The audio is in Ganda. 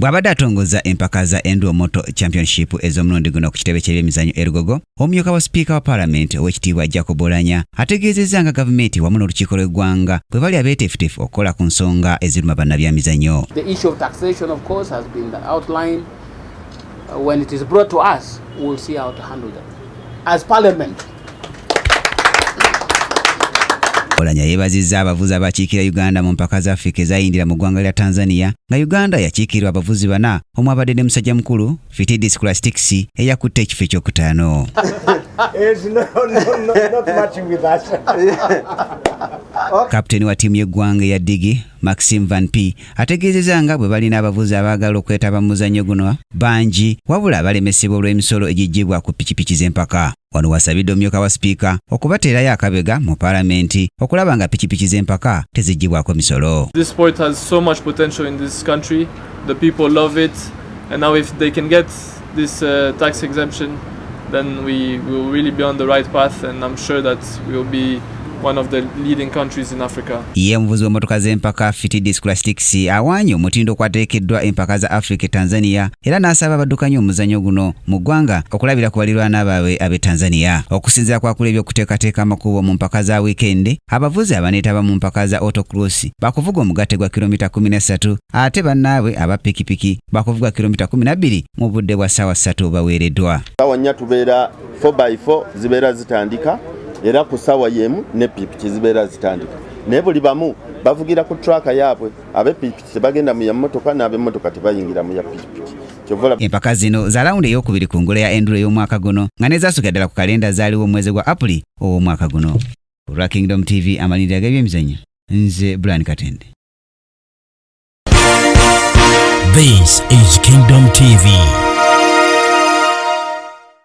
bw'abadde atongoza empaka za enduro moto championship ez'omulundi guno ku kitebe ky'ebyemizannyo erugogo, omumyuka wa sipiika wa paalamenti ow'ekitiibwa Jacob Oulanyah ategeezezza nga gavumenti wamu n'olukiiko lw'eggwanga bwe bali abeeteefuteefu okukola ku nsonga eziruma bannabyamizannyo. The issue of taxation, of course, has been outlined. When it is brought to us, we will see how to handle them as parliament. Oulanyah yeebazizza abavuzi abakiikira Uganda mu mpaka za Afrika ezayindira mu ggwanga lya Tanzania, nga Uganda yakiikirwa abavuzi bana omwo abadde ne musajja mukulu Fitidis Scholastics eyakutte ekifo ekyokutaano. Kapiteeni wa ttiimu y'eggwanga eya Digi Maxime Van P ategeezezza nga bwe balina abavuzi abaagala okwetaba mu muzannyo guno bangi, wabula balemesebwa olw'emisolo egiggyibwa ku pikipiki z'empaka. Wano wasabidde omumyuka wa sipiika okubateerayo akabega mu paalamenti okulaba nga pikipiki z'empaka teziggyibwako misolo. This sport has so much potential in this country. The people love it, and now if they can get this tax exemption, then we will really be on the right path, and I'm sure that we will be one of the leading countries in Africa. Ye muvuzi w'emmotoka z'empaka Fitidis Scholastics awaanye omutindo okwateekeddwa empaka za Africa Tanzania, era n'asaba abaddukanya omuzannyo guno mu ggwanga okulabira ku balirwana baabwe ab'e Tanzania. Okusinziira ku akulira eby'okuteekateeka amakubo mu mpaka za wiikendi, abavuzi abaneetaba mu mpaka za autocross bakuvuga omugatte gwa kilomita 13, ate bannaabwe aba pikipiki bakuvuga kilomita 12 mu budde bwa ssaawa 3 baweereddwa. Ssaawa nnya tubeera 4x4 zibeera zitandika, era ku ssaawa y'emu ne pikipiki zibeera zitandika. Naye buli bamu bavugira ku traka yaabwe, ab'epikipiki tebagenda mu ya mmotoka n'ab'emmotoka tebayingira mu ya pikipiki. Empaka zino za lawundi ey'okubiri ku ngule ya enduro y'omwaka guno nga n'ezaasukira ddala ku kalenda zaaliwo omwezi gwa Apuli ow'omwaka guno. Olwa Kingdom TV amaliriro g'ebyemizannyo, nze Brian Katende. This is Kingdom TV.